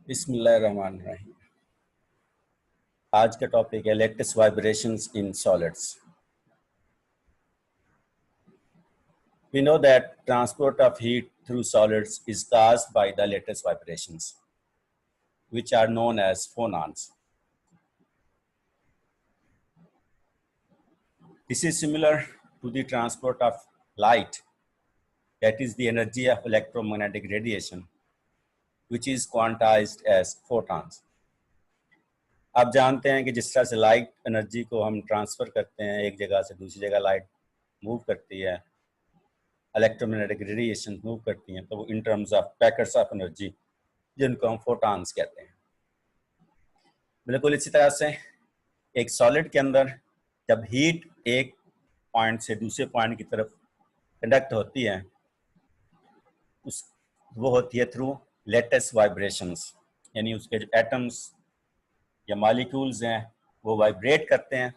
बिस्मिल्लाहिर्रहमानिर्रहीम। आज का टॉपिक है lattice vibrations in solids. We know that transport of heat through solids is caused by the lattice vibrations, which are known as phonons. This is similar to the transport of light, that is the energy of electromagnetic radiation, which is quantized as photons. आप जानते हैं कि जिस तरह से light energy को हम transfer करते हैं, एक जगह से दूसरी जगह लाइट मूव करती है, इलेक्ट्रोमैग्नेटिक रेडिएशन मूव करती हैं, तो वो in terms of packets of energy जिनको हम फोटॉन्स कहते हैं। बिल्कुल इसी तरह से एक सॉलिड के अंदर जब हीट एक पॉइंट से दूसरे पॉइंट की तरफ कंडक्ट होती है, वो होती है थ्रू लेटिस वाइब्रेशंस, यानी उसके जो एटम्स या मॉलिक्यूल्स हैं वो वाइब्रेट करते हैं,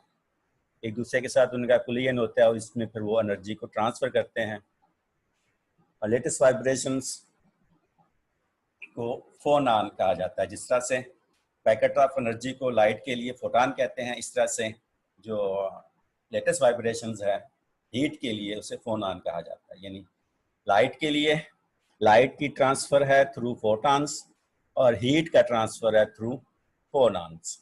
एक दूसरे के साथ उनका कोलिजन होता है और इसमें फिर वो एनर्जी को ट्रांसफ़र करते हैं। और लेटिस वाइब्रेशंस को फोनान कहा जाता है। जिस तरह से पैकेट ऑफ एनर्जी को लाइट के लिए फोटान कहते हैं, इस तरह से जो लेटिस वाइब्रेशंस है हीट के लिए उसे फोनान कहा जाता है। यानी लाइट के लिए लाइट की ट्रांसफ़र है थ्रू फोटॉन्स और हीट का ट्रांसफ़र है through फोनान्स।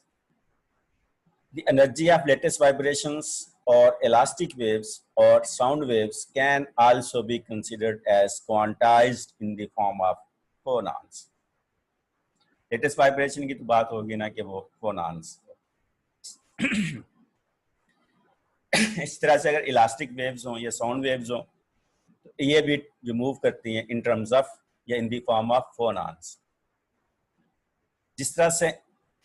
The energy of lattice vibrations or elastic waves or sound waves can also be considered as quantized in the form of phonons. Lattice vibration की तो बात होगी ना कि वो phonons। इस तरह से अगर इलास्टिक वेव्स हों या साउंड वेव्स हों तो ये भी जो मूव करती हैं इन टर्म्स ऑफ या इन द फॉर्म ऑफ फोनॉन्स। जिस तरह से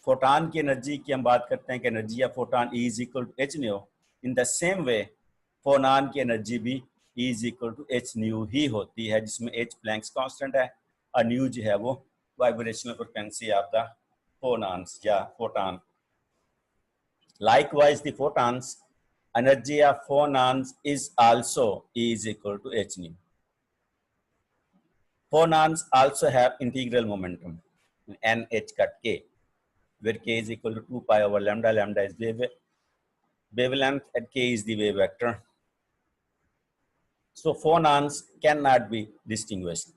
फोटान की एनर्जी की हम बात करते हैं कि एनर्जी या photon E is equal to H nu, in the same way phonon की एनर्जी भी E is equal to H nu ही होती है, जिसमें एच प्लैंक्स कांस्टेंट है और न्यू जो है वो वाइब्रेशनल फ्रिक्वेंसी ऑफ द फोनॉन्स या photon. Likewise, the photons energy of phonons is also E is equal to h nu. Phonons also have integral momentum n h cut k, where k is equal to 2 pi over lambda. Lambda is wavelength and k is the wave vector. So phonons cannot be distinguished.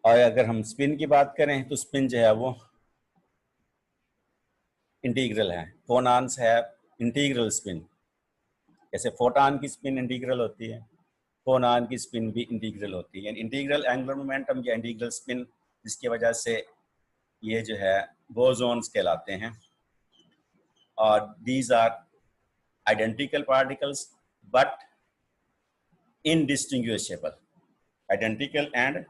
और अगर हम spin की बात करें तो spin जो है वो इंटीग्रल है। फोनॉन्स है इंटीग्रल स्पिन, जैसे फोटान की स्पिन इंटीग्रल होती है, फोनान की स्पिन भी इंटीग्रल होती है। इंटीग्रल एंगुलर मोमेंटम या इंटीग्रल स्पिन, जिसकी वजह से ये जो है बोसोन्स कहलाते हैं। और these are identical particles but indistinguishable. Identical and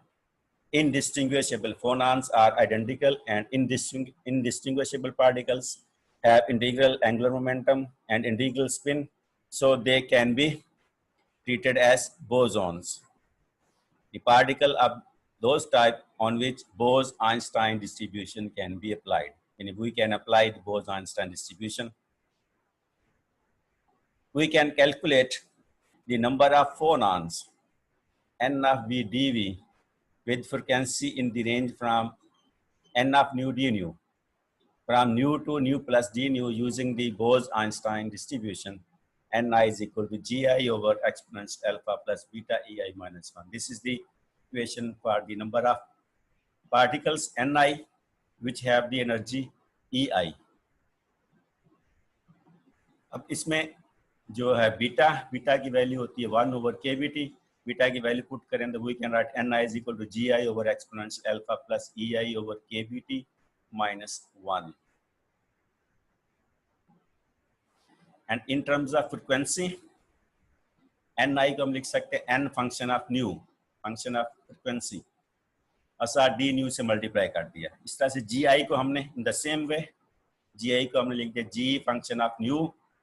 indistinguishable. Phonons are identical and indistinguishable particles, have integral angular momentum and integral spin, so they can be treated as bosons. The particle of those type on which Bose-Einstein distribution can be applied. And if we can apply the Bose-Einstein distribution, we can calculate the number of phonons n of v dv with frequency in the range from n of nu d nu, from nu to nu plus d nu, using the Bose-Einstein distribution. Ni is equal to gi over exponential alpha plus beta ei minus 1. This is the equation for the number of particles Ni which have the energy ei. अब इसमें जो है beta की value होती है 1 over kBt. Beta की value put करें तो we can write Ni is equal to gi over exponential alpha plus ei over kBt minus 1. And in terms of frequency, Ni को हम लिख सकते हैं n function of new, function of frequency, और साथ D new से multiply कर दिया। इस तरह से gi को हमने इन द सेम वे gi को हमने लिख दिया g फंक्शन ऑफ न्यू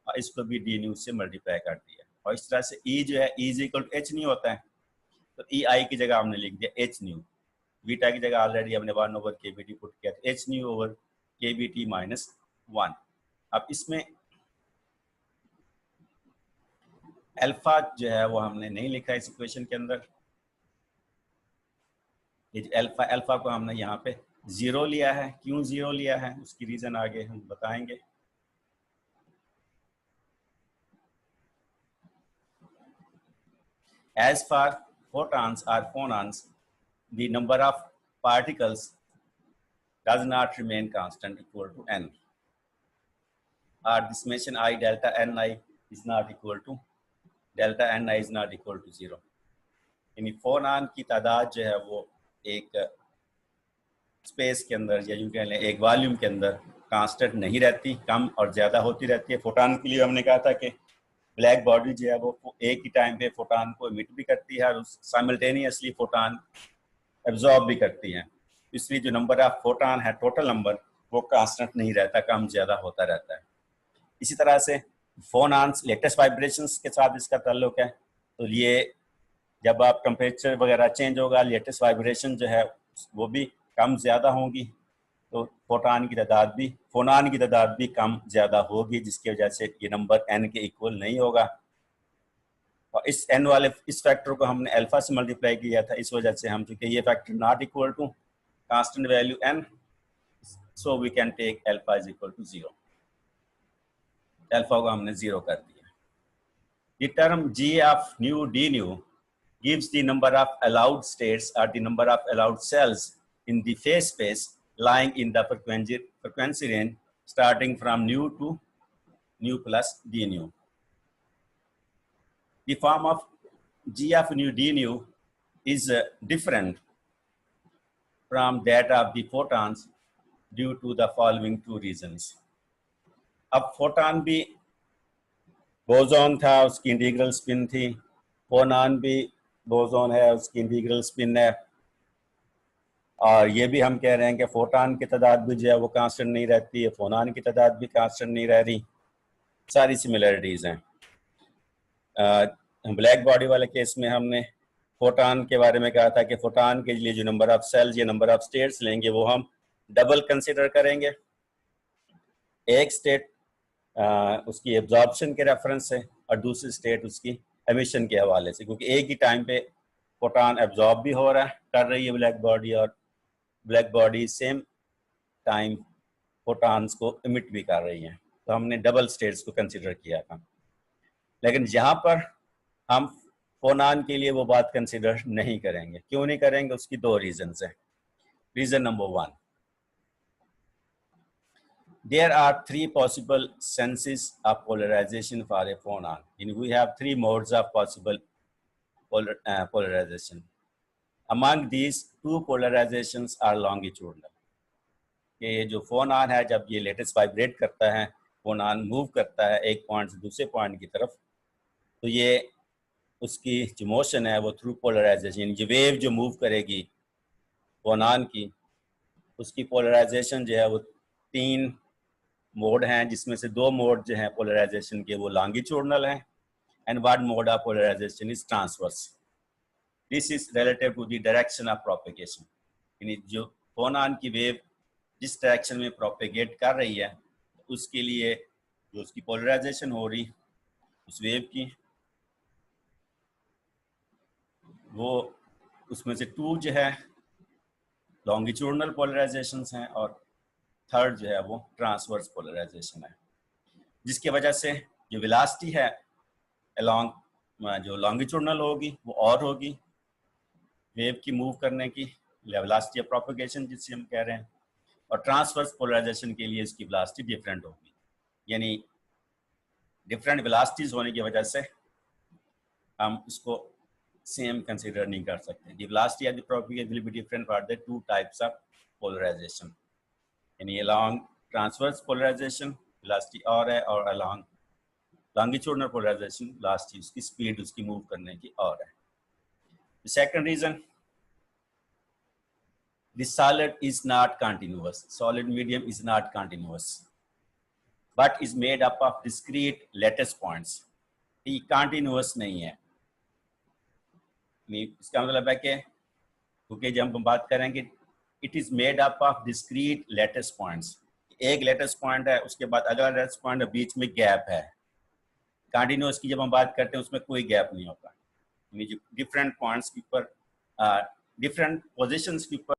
और इसको भी डी न्यू से मल्टीप्लाई कर दिया। और इस तरह से E जो है E is equal to H nu होता है, तो ई आई की जगह हमने लिख दिया एच न्यू। बीटा की जगह ऑलरेडी हमने 1 over kBt पुट किया, तो H new over kBt minus 1। अब इसमें अल्फा जो है वो हमने नहीं लिखा इस इक्वेशन के अंदर, ये जो अल्फा, अल्फा को हमने यहाँ पे 0 लिया है। क्यों 0 लिया है उसकी रीज़न आगे हम बताएंगे। As for photons or phonons, the number of particles does not remain constant equal to n. Or the summation I delta ni is not equal to delta ni is not equal to 0. यानी फोनान की तादाद जो है वो एक space के अंदर या यूं कह लें एक वॉल्यूम के अंदर कांस्टेंट नहीं रहती, कम और ज़्यादा होती रहती है। फोटान के लिए हमने कहा था कि ब्लैक बॉडी जो है वो एक ही टाइम पे फोटान को इमिट भी करती है और साइमल्टेनियसली फोटान एब्जॉर्ब भी करती है। इसलिए जो नंबर ऑफ फोटान है, टोटल नंबर, वो कांस्टेंट नहीं रहता, कम ज़्यादा होता रहता है। इसी तरह से फोनान्स लेटेस्ट वाइब्रेशंस के साथ इसका ताल्लुक है। तो ये जब आप टेम्परेचर वगैरह चेंज होगा, लेटेस्ट वाइब्रेशन जो है वो भी कम ज़्यादा होंगी, तो फोनान की तादाद भी कम ज़्यादा होगी, जिसकी वजह से ये नंबर n के इक्वल नहीं होगा। और इस n वाले इस फैक्टर को हमने अल्फा से मल्टीप्लाई किया था, इस वजह से हम चूँकि ये factor not equal to constant value n, so we can take alpha is equal to 0। Alpha को हमने 0 कर दिया। The term g of nu d nu gives the number of allowed states or the number of allowed cells in the phase space lying in the frequency range starting from nu to nu plus d nu. The form of g of nu d nu is different from that of the photons due to the following two reasons. अब photon भी boson था, उसकी integral spin थी, फोनान भी boson है, उसकी integral spin है, और ये भी हम कह रहे हैं कि फोटान की तादाद भी जो है वो कांस्टेंट नहीं रहती है, फोनान की तादाद भी कांस्टेंट नहीं रह रही, सारी सिमिलरिटीज़ हैं। ब्लैक बॉडी वाले केस में हमने फोटान के बारे में कहा था कि फोटान के लिए जो नंबर ऑफ सेल्स या नंबर ऑफ स्टेट्स लेंगे वो हम डबल कंसिडर करेंगे। एक स्टेट उसकी एब्जॉर्प्शन के रेफरेंस से और दूसरी स्टेट उसकी एमिशन के हवाले से, क्योंकि एक ही टाइम पे फोटान एब्जॉर्ब भी हो रहा है, कर रही है ब्लैक बॉडी, और ब्लैक बॉडी सेम टाइम फोटान्स को इमिट भी कर रही है। तो हमने डबल स्टेट्स को कंसिडर किया था। लेकिन यहाँ पर हम फोनान के लिए वो बात कंसिडर नहीं करेंगे। क्यों नहीं करेंगे? उसकी दो रीजंस हैं। Reason number 1, there are 3 possible senses of polarization for a phonon. We have 3 modes of possible polarization. Among these, 2 polarizations are longitudinal. ये जो फोनान है, जब ये लेटेस्ट वाइब्रेट करता है, फोनान मूव करता है एक पॉइंट से दूसरे पॉइंट की तरफ, तो ये उसकी जो मोशन है वो थ्रू पोलराइजेशन, जो वेव जो मूव करेगी फोनान की, उसकी पोलराइजेशन जो है वो 3 मोड हैं, जिसमें से 2 मोड जो हैं पोलराइजेशन के वो लॉन्गिट्यूडनल हैं, and 1 mode of polarization is transverse. This is relative to the direction of propagation. यानी जो फोनान की वेव जिस डायरेक्शन में प्रोपेगेट कर रही है, उसके लिए जो उसकी पोलराइजेशन हो रही उस वेव की, वो उसमें से 2 जो है लॉन्गिट्यूडनल पोलराइजेशंस हैं और थर्ड जो है वो ट्रांसवर्स पोलराइजेशन है, जिसकी वजह से जो वेलोसिटी है अलोंग जो लॉन्गिट्यूडनल होगी वो और होगी वेव की मूव करने की, वेलोसिटी ऑफ प्रोपेगेशन जिसे हम कह रहे हैं, और ट्रांसवर्स पोलराइजेशन के लिए इसकी वेलोसिटी डिफरेंट होगी। यानी डिफरेंट वेलोसिटीज होने की वजह से हम इसको सेम कंसीडर नहीं कर सकते। The velocity of the propagation will be different for the 2 types of polarization. यानी along ट्रांसवर्स पोलराइजेशन वेलोसिटी और है, और along लॉन्गिट्यूडनल पोलराइजेशन वेलोसिटी उसकी स्पीड उसकी मूव करने की और है। The second reason, the solid is not continuous. Solid medium is not continuous, but is made up of discrete lattice points. ये continuous नहीं है। इसका मतलब है कि क्योंकि जब हम बात करेंगे it is made up of discrete latest points, एक लेटेस्ट पॉइंट है, उसके बाद अगला लेटेस्ट पॉइंट है, बीच में गैप है। कंटिन्यूअस की जब हम बात करते हैं उसमें कोई गैप नहीं होता। यानी जो डिफरेंट पॉइंट्स के ऊपर डिफरेंट पोजीशंस के ऊपर